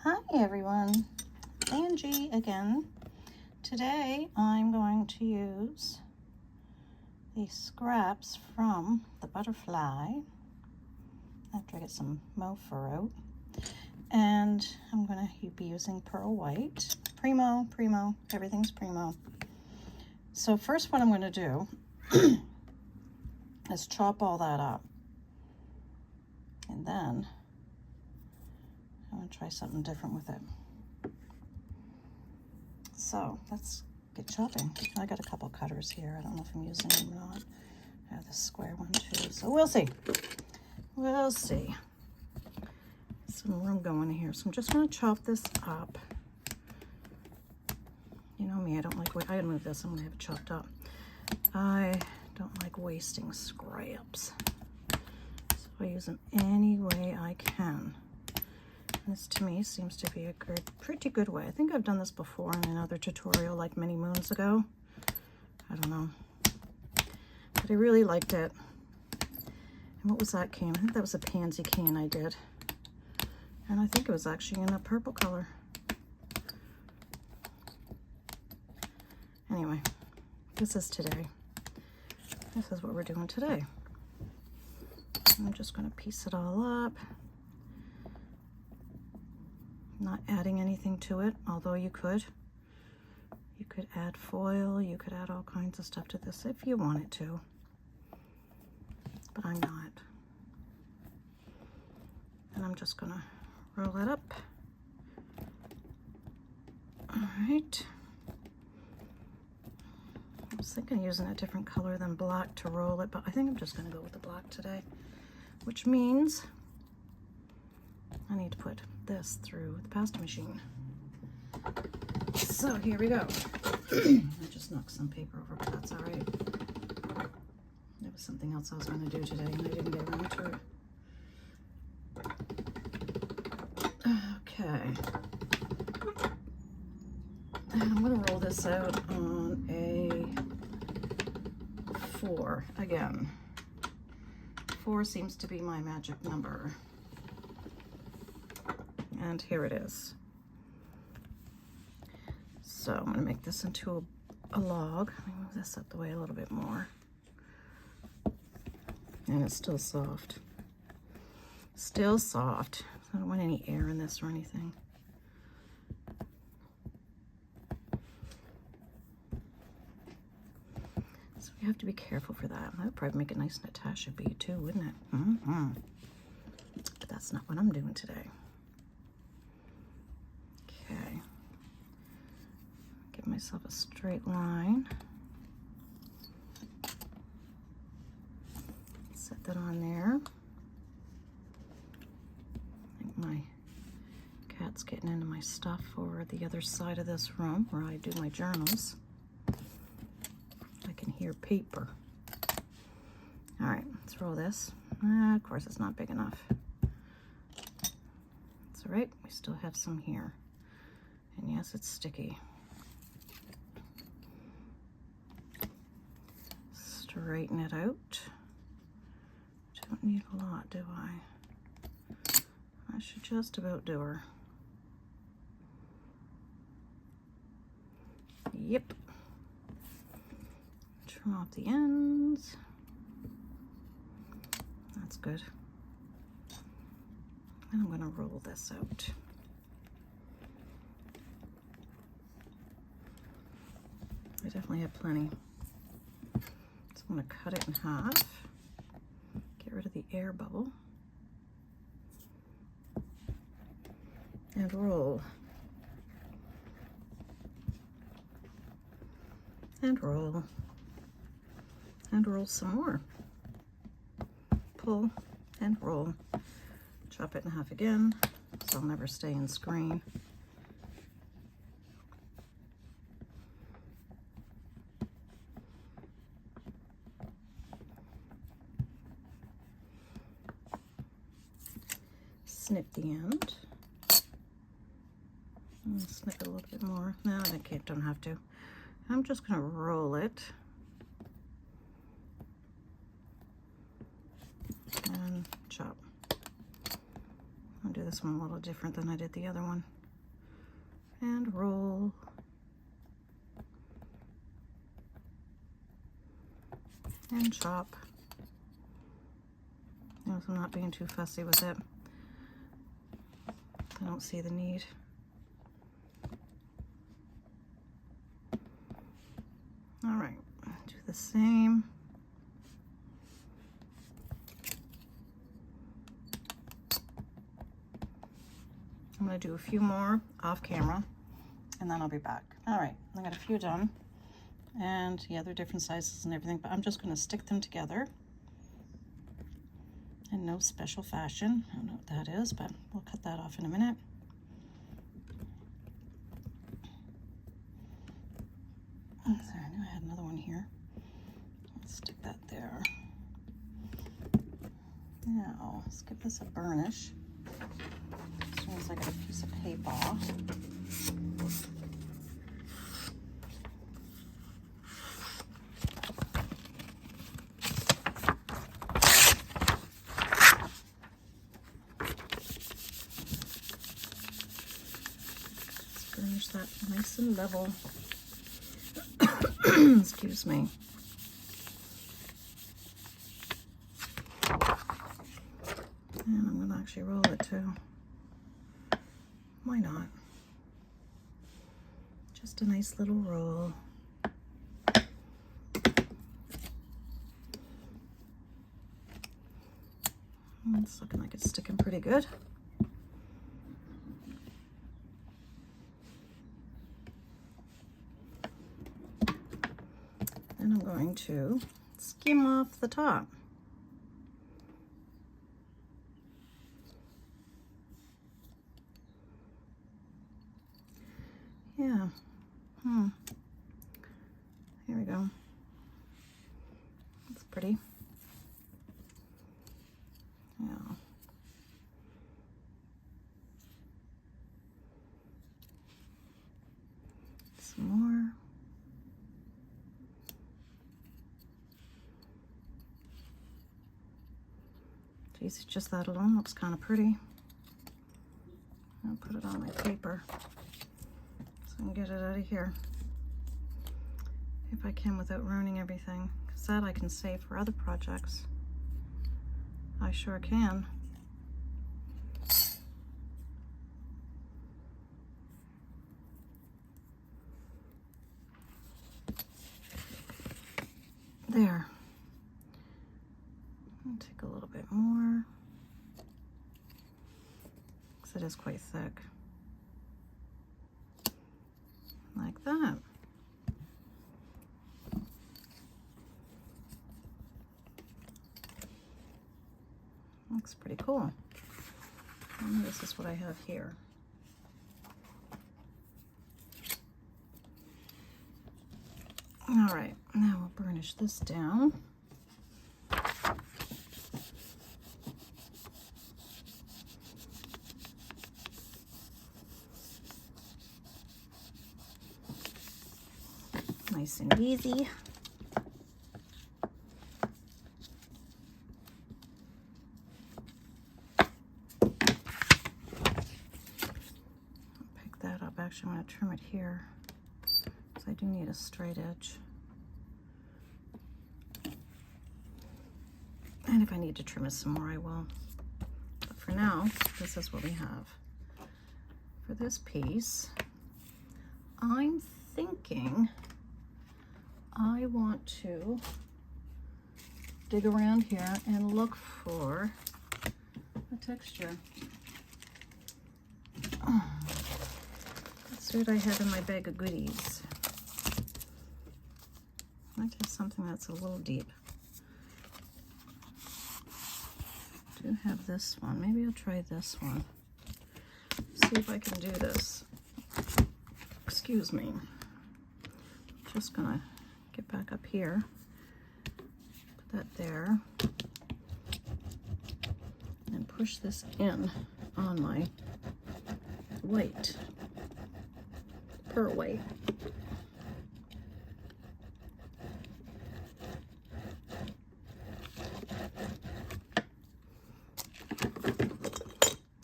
Hi everyone, Angie again. Today I'm going to use the scraps from the butterfly after I get some mo fur out, and I'm going to be using pearl white. Primo, everything's primo. So first what I'm going to do is chop all that up, and then I'm going to try something different with it. So let's get chopping. I got a couple cutters here. I don't know if I'm using them or not. I have this square one too, so we'll see. We'll see. Some room going here, so I'm just going to chop this up. You know me, I don't like, I move this, I'm going to have it chopped up. I don't like wasting scraps, so I use them any way I can. This to me seems to be a pretty good way. I think I've done this before in another tutorial like many moons ago. I don't know. But I really liked it. And what was that cane? I think that was a pansy cane I did. And I think it was actually in a purple color. Anyway, this is today. This is what we're doing today. I'm just going to piece it all up. Not adding anything to it, although you could. You could add foil, you could add all kinds of stuff to this if you wanted to. But I'm not. And I'm just gonna roll it up. All right. I was thinking of using a different color than black to roll it, but I think I'm just gonna go with the black today, which means I need to put this through the pasta machine. So here we go. I just knocked some paper over, but that's all right. There was something else I was going to do today, and I didn't get around to it. Okay. And I'm going to roll this out on a 4 again. 4 seems to be my magic number. And here it is. So I'm going to make this into a log. Let me move this up the way a little bit more. And it's still soft. Still soft. I don't want any air in this or anything. So you have to be careful for that. That would probably make a nice Natasha bead too, wouldn't it? Mm-hmm. But that's not what I'm doing today. Okay, give myself a straight line. Set that on there. I think my cat's getting into my stuff over the other side of this room where I do my journals. I can hear paper. All right, let's roll this. Of course, it's not big enough. That's all right, we still have some here. And yes, it's sticky. Straighten it out. Don't need a lot, do I? I should just about do her. Yep. Trim off the ends. That's good. And I'm going to roll this out. I definitely have plenty. So I'm going to cut it in half, get rid of the air bubble, and roll. And roll. And roll some more. Pull and roll. Chop it in half again, so I'll never stay in screen. Snip the end. Snip it a little bit more. No, I can't, don't have to. I'm just going to roll it and chop. I'll do this one a little different than I did the other one. And roll. And chop. Notice I'm not being too fussy with it. I don't see the need. All right, do the same. I'm going to do a few more off camera and then I'll be back. All right, I got a few done. And yeah, they're different sizes and everything, but I'm just going to stick them together in no special fashion. I don't know what that is, but we'll cut that off in a minute. Oh, sorry, I knew I had another one here. Let's stick that there. Now, let's give this a burnish. As soon as I get a piece of paper. Burnish that nice and level. Excuse me. And I'm going to actually roll it too. Why not? Just a nice little roll. It's looking like it's sticking pretty good. And I'm going to skim off the top. Yeah. Here we go. That's pretty. Yeah. Some more. Geez, just that alone looks kind of pretty. I'll put it on my paper so I can get it out of here if I can without ruining everything, because that I can save for other projects. I sure can. There. I'll take a little bit more, because it is quite thick. Like that. Looks pretty cool. And this is what I have here. All right, now we'll burnish this down. Nice and easy. Pick that up. Actually, I'm going to trim it here because I do need a straight edge. And if I need to trim it some more, I will. But for now, this is what we have. For this piece, I'm thinking I want to dig around here and look for a texture. Oh, that's what I have in my bag of goodies. I like to have something that's a little deep. I do have this one. Maybe I'll try this one. See if I can do this. Excuse me. Just gonna get back up here. Put that there. And push this in on my white, pearl white.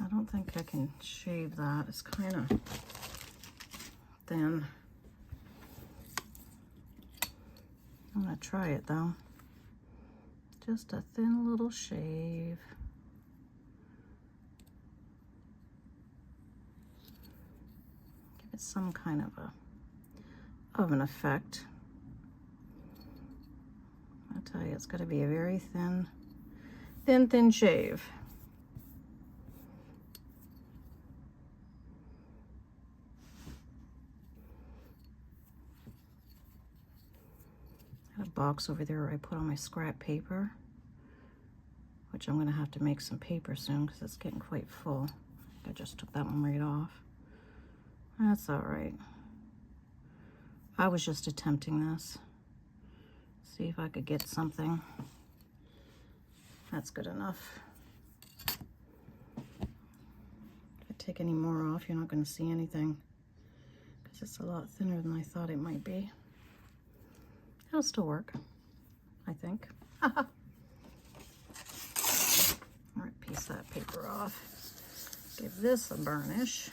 I don't think can shave that. It's kind of thin. I'm gonna try it though. Just a thin little shave. Give it some kind of an effect. I'll tell you, it's got to be a very thin shave. I have a box over there where I put all my scrap paper, which I'm going to have to make some paper soon because it's getting quite full. I just took that one right off. That's all right. I was just attempting this. See if I could get something. That's good enough. If I take any more off, you're not going to see anything because it's a lot thinner than I thought it might be. It'll still work, I think. All right, piece that paper off. Give this a burnish.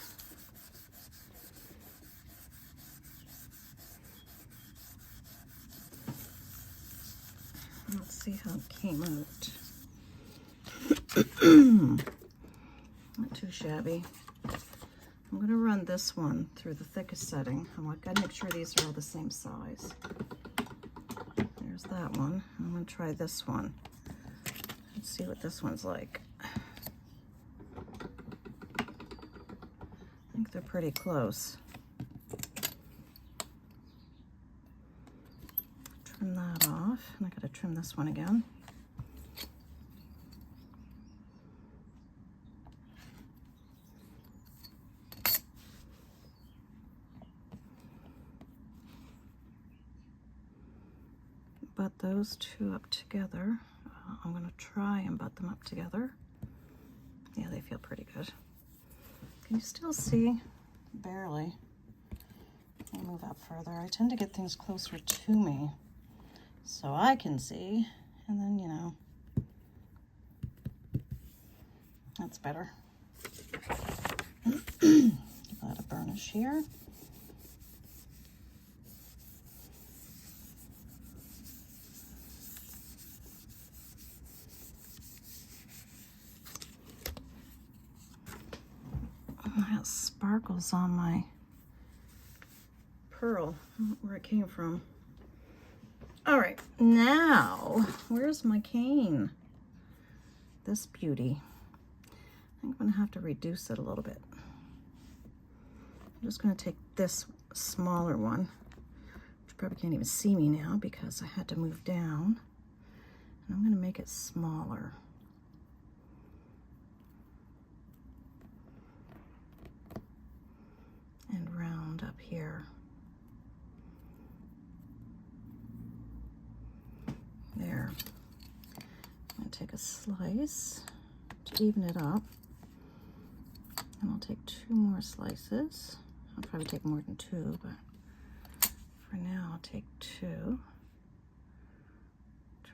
Let's see how it came out. Not too shabby. I'm going to run this one through the thickest setting. I'm going to make sure these are all the same size. There's that one. I'm going to try this one. Let's see what this one's like. I think they're pretty close. Trim that off, and I gotta trim this one again. Butt those two up together. I'm gonna try and butt them up together. Yeah, they feel pretty good. Can you still see? Barely. Let me move up further. I tend to get things closer to me so I can see, and then, you know, that's better. Give that a burnish here. I got sparkles on my pearl. I don't know where it came from. All right, now, where's my cane? This beauty. I think I'm gonna have to reduce it a little bit. I'm just gonna take this smaller one, which you probably can't even see me now because I had to move down. And I'm gonna make it smaller. And round up here. There. I'm going to take a slice to even it up. And I'll take 2 more slices. I'll probably take more than 2, but for now I'll take 2.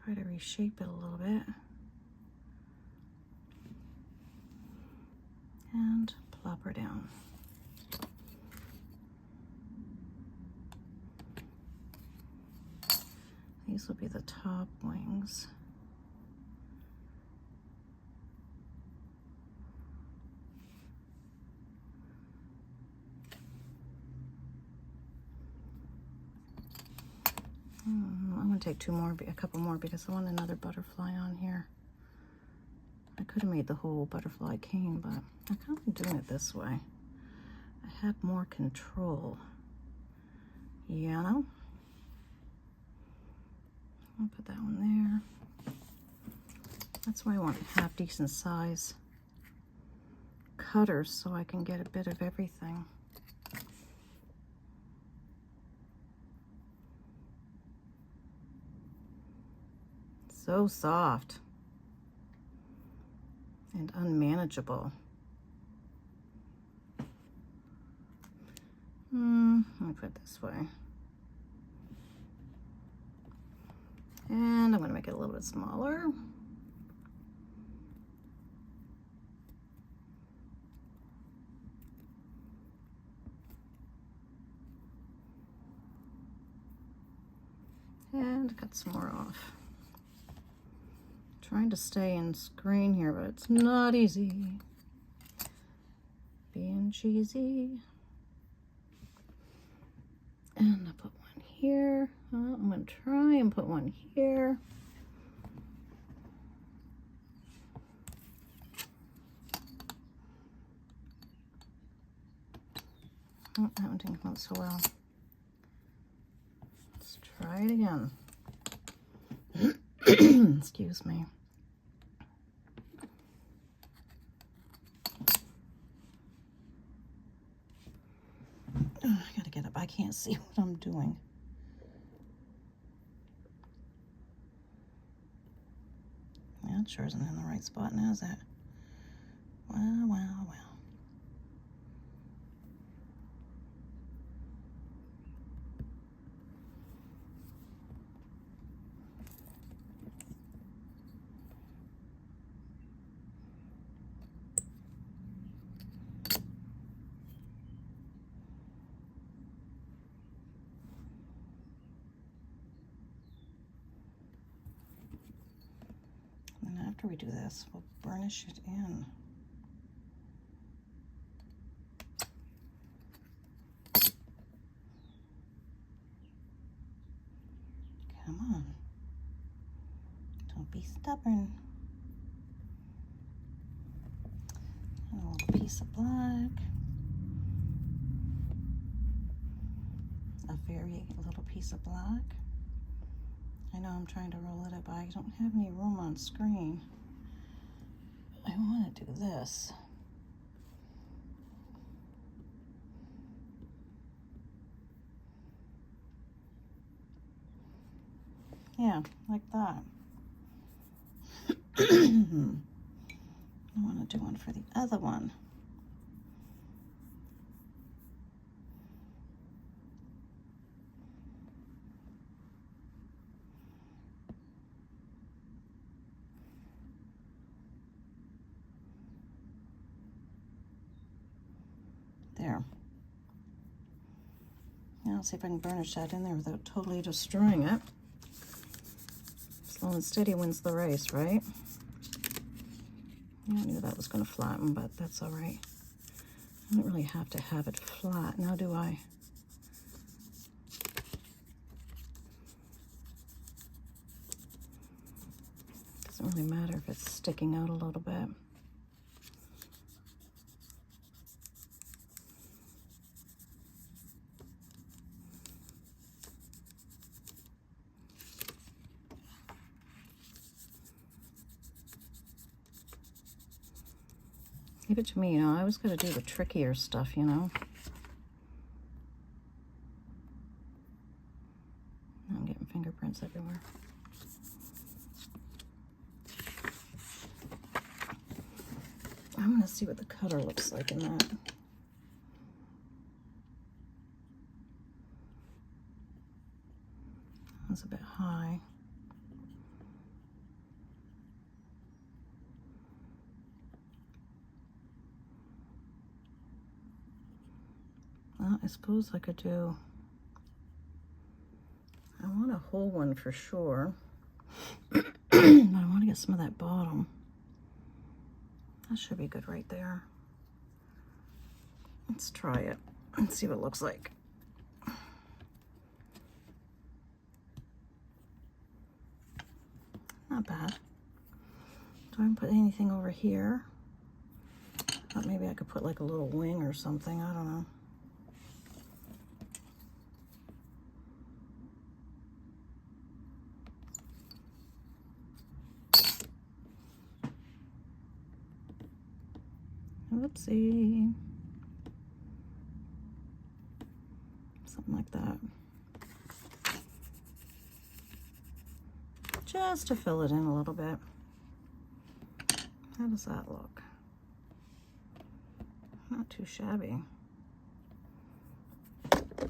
Try to reshape it a little bit. And plop her down. These will be the top wings. I'm going to take 2 more, a couple more, because I want another butterfly on here. I could have made the whole butterfly cane, but I'm kind of doing it this way. I have more control, you know? I'll put that one there. That's why I want half decent size cutters so I can get a bit of everything. So soft and unmanageable. Let me put it this way. And I'm going to make it a little bit smaller. And cut some more off. Trying to stay in screen here, but it's not easy. Being cheesy. And I'll put one here. I'm going to try and put one here. Oh, that one didn't come out so well. Let's try it again. Excuse me. Oh, I gotta get up. I can't see what I'm doing. That sure isn't in the right spot now, is it? Well, well, well. And after we do this, we'll burnish it in. Come on. Don't be stubborn. And a little piece of black. A very little piece of black. I know I'm trying to roll it up, but I don't have any room on screen. I want to do this. Yeah, like that. I want to do one for the other one. There. Now let's see if I can burnish that in there without totally destroying it. Slow and steady wins the race, right? Yeah, I knew that was going to flatten, but that's all right. I don't really have to have it flat, now do I? Doesn't really matter if it's sticking out a little bit. Leave it to me, I always got to do the trickier stuff, I'm getting fingerprints everywhere. I'm going to see what the cutter looks like in that. That's a bit high. Well, I suppose I could do, I want a whole one for sure, but I want to get some of that bottom. That should be good right there. Let's try it and see what it looks like. Not bad. Do I put anything over here? Thought maybe I could put like a little wing or something, I don't know. Whoopsie. Something like that. Just to fill it in a little bit. How does that look? Not too shabby.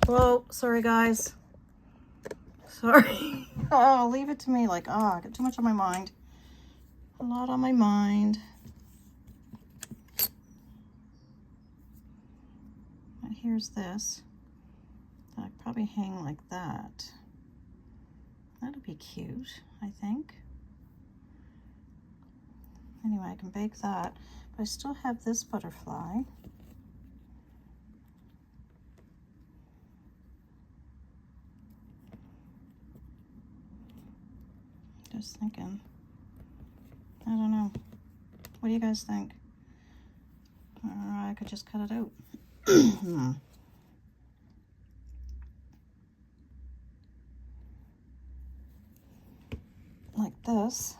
Whoa, sorry guys. Sorry. Oh, leave it to me. Like, I got too much on my mind. A lot on my mind. But here's this. I'd probably hang like that. That'll be cute, I think. Anyway, I can bake that, but I still have this butterfly. Just thinking. I don't know. What do you guys think? Or I could just cut it out. Like this.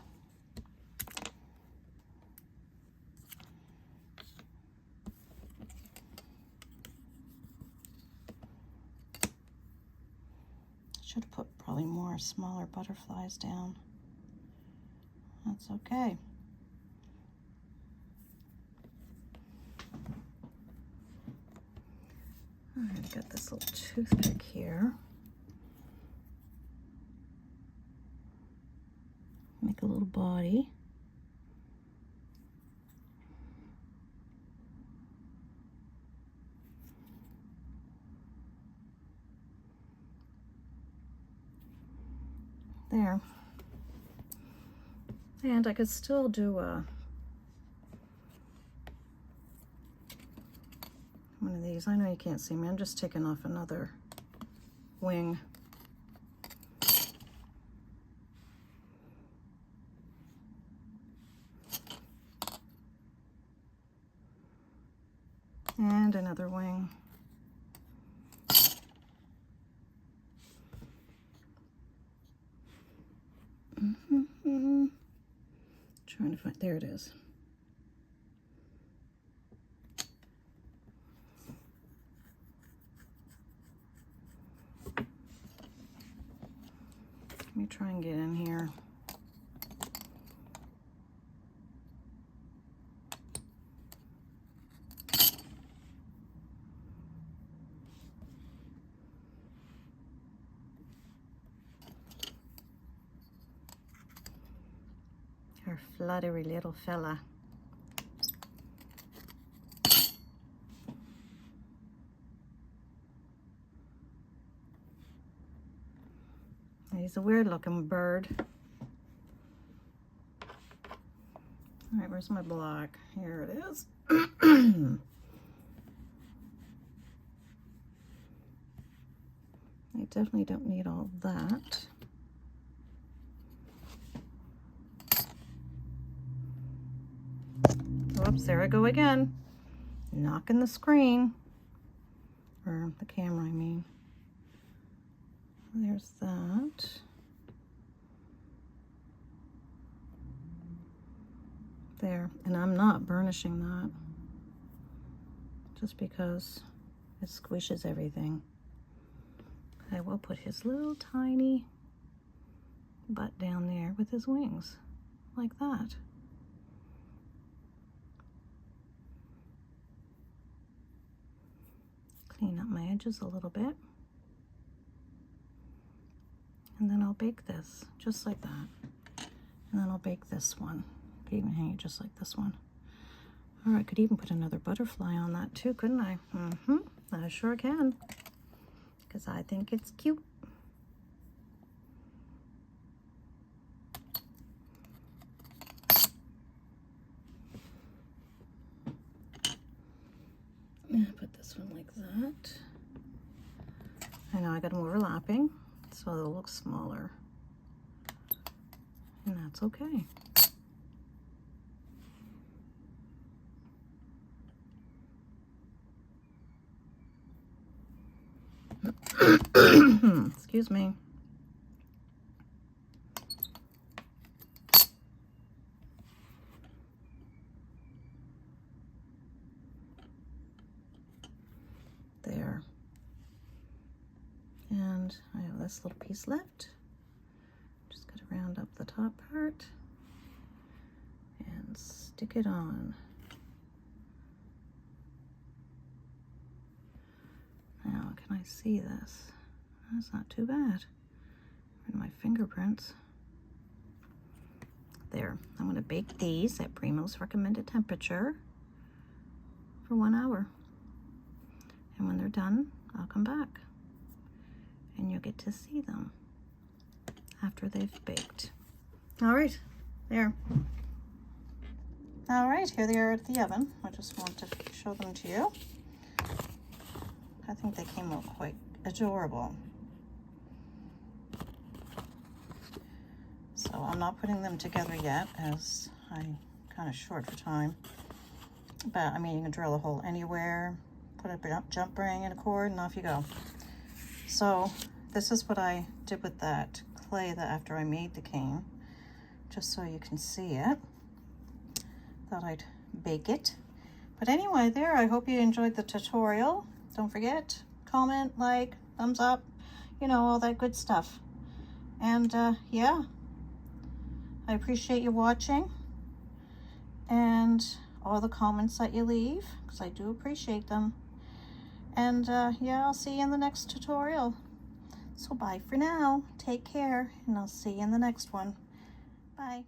Should have put probably more smaller butterflies down. That's okay. All right, I've got this little toothpick here. Make a little body. There. And I could still do one of these. I know you can't see me. I'm just taking off another wing. And another wing. Trying to find, there it is. Let me try and get in here. Our fluttery little fella. He's a weird looking bird. All right, where's my block? Here it is. I definitely don't need all that. Whoops, there I go again. Knocking the screen. Or the camera, I mean. There's that. There. And I'm not burnishing that. Just because it squishes everything. I will put his little tiny butt down there with his wings. Like that. Clean up my edges a little bit. And then I'll bake this just like that. And then I'll bake this one. Could even hang it just like this one. Or I could even put another butterfly on that too, couldn't I? I sure can. Because I think it's cute. Put this one like that. I know I got them overlapping, so they'll look smaller. And that's okay. Excuse me. There. And I have this little piece left. Just got to round up the top part and stick it on. Now, can I see this? That's not too bad. And my fingerprints. There. I'm going to bake these at Primo's recommended temperature for 1 hour. And when they're done, I'll come back and you'll get to see them. after they've baked. All right, there. All right, here they are at the oven. I just wanted to show them to you. I think they came out quite adorable. So I'm not putting them together yet as I'm kind of short for time. But I mean, you can drill a hole anywhere, put a jump ring in a cord, and off you go. So this is what I did with that clay that after I made the cane, just so you can see it. Thought I'd bake it. But anyway, there, I hope you enjoyed the tutorial. Don't forget, comment, like, thumbs up, you know, all that good stuff. And yeah, I appreciate you watching and all the comments that you leave, because I do appreciate them. And yeah, I'll see you in the next tutorial. So bye for now. Take care, and I'll see you in the next one. Bye.